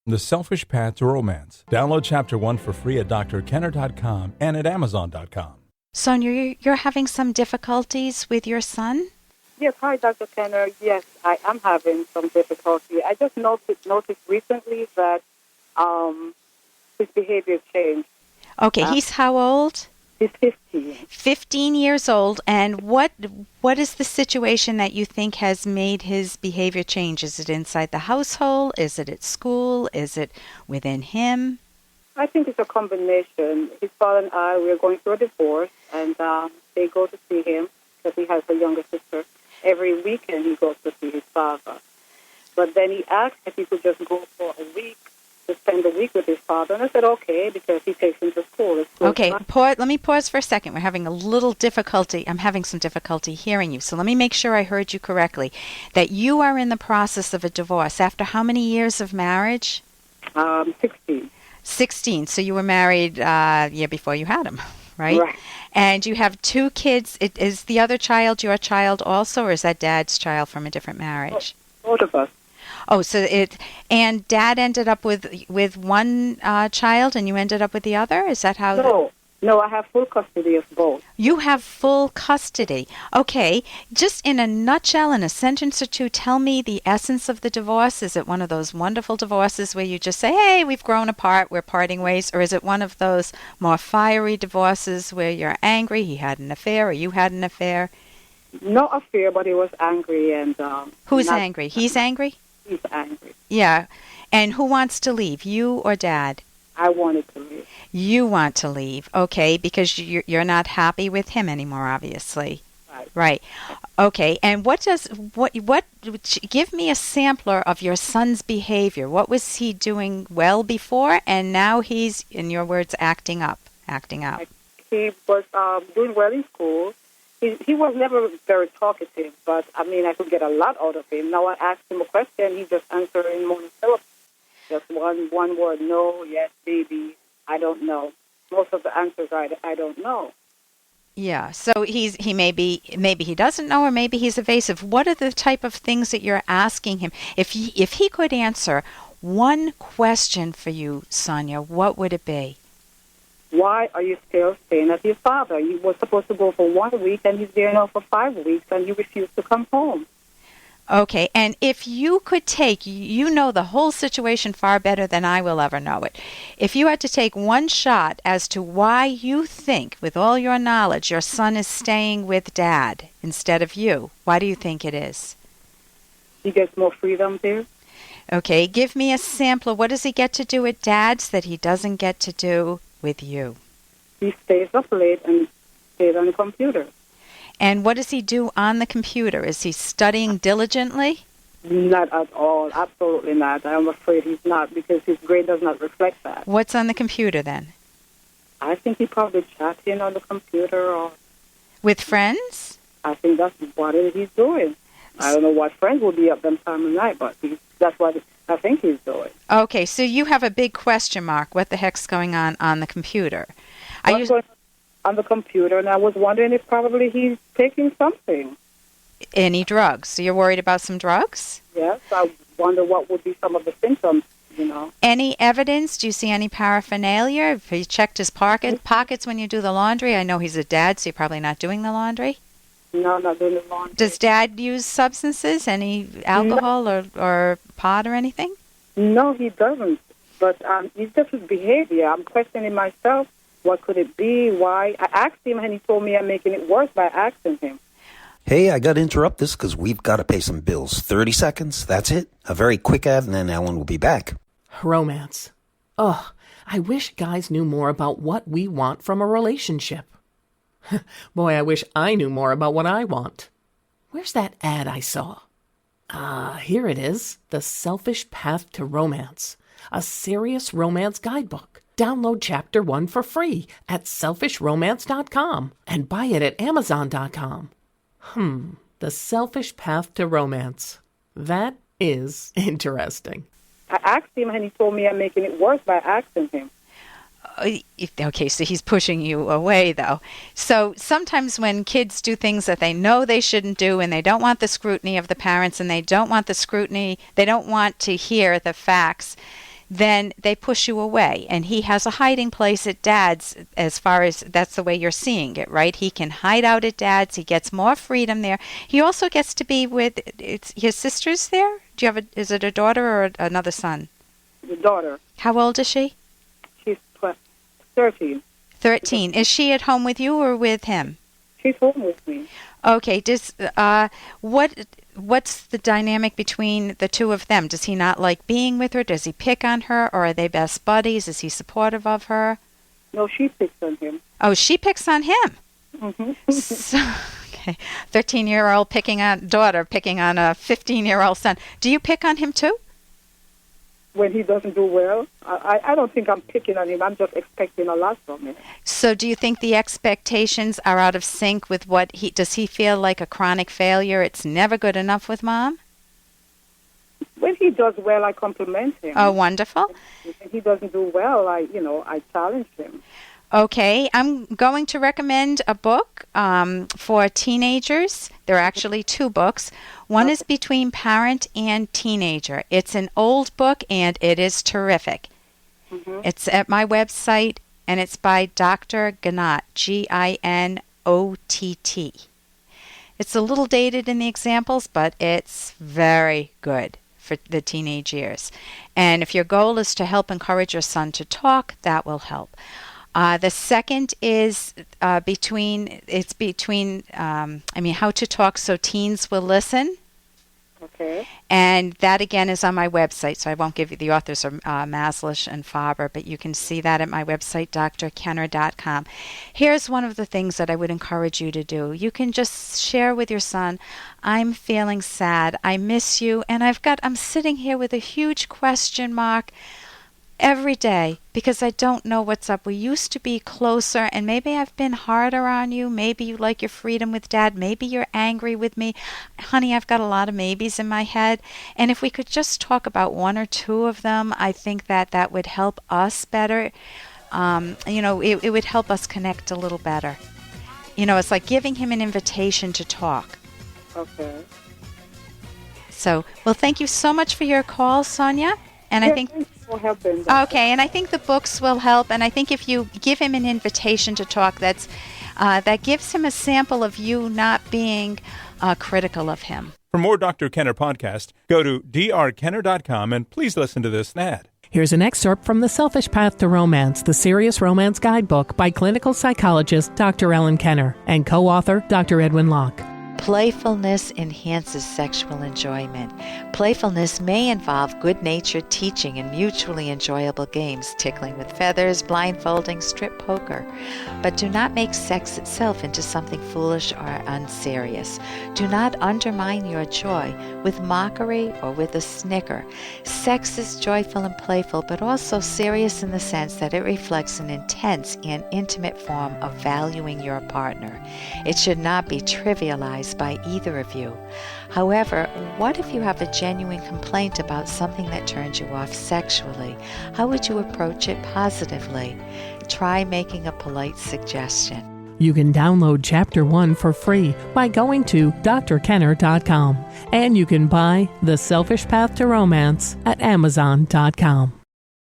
The Selfish Path to Romance. Download Chapter 1 for free at drkenner.com and at amazon.com. Sonia, you're having some difficulties with your son? Yes, hi, Dr. Kenner. Yes, I am having some difficulty. I just noticed recently that his behavior changed. Okay, he's how old? He's 15. 15 years old. And what is the situation that you think has made his behavior change? Is it inside the household? Is it at school? Is it within him? I think it's a combination. His father and I, we're going through a divorce, and they go to see him because he has a younger sister. Every weekend he goes to see his father. But then he asked if he could just go for a week to spend a week with his father. And I said, okay, because he takes him to school. Okay, let me pause for a second. We're having a little difficulty. I'm having some difficulty hearing you. So let me make sure I heard you correctly. That you are in the process of a divorce. After how many years of marriage? 16. 16. So you were married a year before you had him, right? Right. And you have 2 kids. Is the other child your child also, or is that Dad's child from a different marriage? Both of us. Oh, and Dad ended up with one child, and you ended up with the other? Is that how? No, I have full custody of both. You have full custody. Okay, just in a nutshell, in a sentence or two, tell me the essence of the divorce. Is it one of those wonderful divorces where you just say, hey, we've grown apart, we're parting ways, or is it one of those more fiery divorces where you're angry, he had an affair, or you had an affair? No affair, but he was angry. And who's angry? He's angry? He's angry. Yeah. And who wants to leave, you or Dad? I wanted to leave. You want to leave, okay, because you're not happy with him anymore, obviously. Right. Okay. And what give me a sampler of your son's behavior. What was he doing well before, and now he's, in your words, acting out? He was doing well in school. He was never very talkative, but, I could get a lot out of him. Now I asked him a question, he just answered in monosyllables. Just one word, no, yes, maybe, I don't know. Most of the answers are, I don't know. Yeah, so he maybe he doesn't know, or maybe he's evasive. What are the type of things that you're asking him? If he could answer one question for you, Sonia, what would it be? Why are you still staying at your father? You were supposed to go for 1 week, and he's there now for 5 weeks, and you refuse to come home. Okay, and if you could take, you know the whole situation far better than I will ever know it. If you had to take one shot as to why you think, with all your knowledge, your son is staying with Dad instead of you, why do you think it is? He gets more freedom there. Okay, give me a sample. What does he get to do at Dad's that he doesn't get to do with you? He stays up late and stays on the computer. And what does he do on the computer? Is he studying diligently? Not at all. Absolutely not. I'm afraid he's not, because his grade does not reflect that. What's on the computer then? I think he probably chatting on the computer or... With friends? I think that's what he's doing. I don't know what friends will be up them time of night, but that's what I think he's doing. Okay, so you have a big question mark. What the heck's going on the computer? What's going on the computer, and I was wondering if probably he's taking something. Any drugs? So you're worried about some drugs? Yes, I wonder what would be some of the symptoms, Any evidence? Do you see any paraphernalia? Have you checked his pockets when you do the laundry? I know he's a dad, so you're probably not doing the laundry. No, not doing the laundry. Does Dad use substances? Any alcohol or pot or anything? No, he doesn't. But it's just his behavior. I'm questioning myself. What could it be? Why? I asked him, and he told me I'm making it worse by asking him. Hey, I got to interrupt this because we've got to pay some bills. 30 seconds, that's it. A very quick ad, and then Ellen will be back. Romance. Ugh, I wish guys knew more about what we want from a relationship. Boy, I wish I knew more about what I want. Where's that ad I saw? Here it is. The Selfish Path to Romance. A serious romance guidebook. Download Chapter 1 for free at selfishromance.com and buy it at amazon.com. The Selfish Path to Romance. That is interesting. I asked him, and he told me I'm making it worse by asking him. Okay, so he's pushing you away, though. So sometimes when kids do things that they know they shouldn't do, and they don't want the scrutiny of the parents, and they don't want to hear the facts, then they push you away. And he has a hiding place at Dad's, as far as that's the way you're seeing it, right? He can hide out at Dad's. He gets more freedom there. He also gets to be with his sisters there. Do you have is it a daughter or another son? The daughter. How old is she? She's 13. 13. Is she at home with you or with him? She's home with me. Okay. What's the dynamic between the two of them? Does he not like being with her? Does he pick on her? Or are they best buddies? Is he supportive of her? No, she picks on him. Oh, she picks on him. Mm-hmm. So, okay. 13-year-old daughter picking on a 15-year-old son. Do you pick on him too? When he doesn't do well, I don't think I'm picking on him. I'm just expecting a lot from him. So do you think the expectations are out of sync with what does he feel like a chronic failure? It's never good enough with Mom? When he does well, I compliment him. Oh, wonderful. When he doesn't do well, I challenge him. Okay, I'm going to recommend a book for teenagers. There are actually 2 books. One is Between Parent and Teenager. It's an old book, and it is terrific. Mm-hmm. It's at my website, and it's by Dr. Ginott, Ginott. It's a little dated in the examples, but it's very good for the teenage years. And if your goal is to help encourage your son to talk, that will help. The second is How to Talk So Teens Will Listen. Okay. And that, again, is on my website, so I won't give you the authors are Maslish and Faber, but you can see that at my website, drkenner.com. Here's one of the things that I would encourage you to do. You can just share with your son, I'm feeling sad, I miss you, and I'm sitting here with a huge question mark every day because I don't know what's up. We used to be closer, and maybe I've been harder on you. Maybe you like your freedom with Dad. Maybe you're angry with me. Honey, I've got a lot of maybes in my head. And if we could just talk about 1 or 2 of them, I think that would help us better. It would help us connect a little better. It's like giving him an invitation to talk. Okay. So, well, thank you so much for your call, Sonia. And I think okay, and I think the books will help. And I think if you give him an invitation to talk, that gives him a sample of you not being critical of him. For more Dr. Kenner podcast, go to drkenner.com and please listen to this ad. Here's an excerpt from The Selfish Path to Romance, the Serious Romance Guidebook by clinical psychologist Dr. Ellen Kenner and co-author Dr. Edwin Locke. Playfulness enhances sexual enjoyment. Playfulness may involve good-natured teaching and mutually enjoyable games, tickling with feathers, blindfolding, strip poker. But do not make sex itself into something foolish or unserious. Do not undermine your joy with mockery or with a snicker. Sex is joyful and playful, but also serious in the sense that it reflects an intense and intimate form of valuing your partner. It should not be trivialized by either of you. However, what if you have a genuine complaint about something that turns you off sexually? How would you approach it positively? Try making a polite suggestion. You can download Chapter 1 for free by going to drkenner.com. And you can buy The Selfish Path to Romance at amazon.com.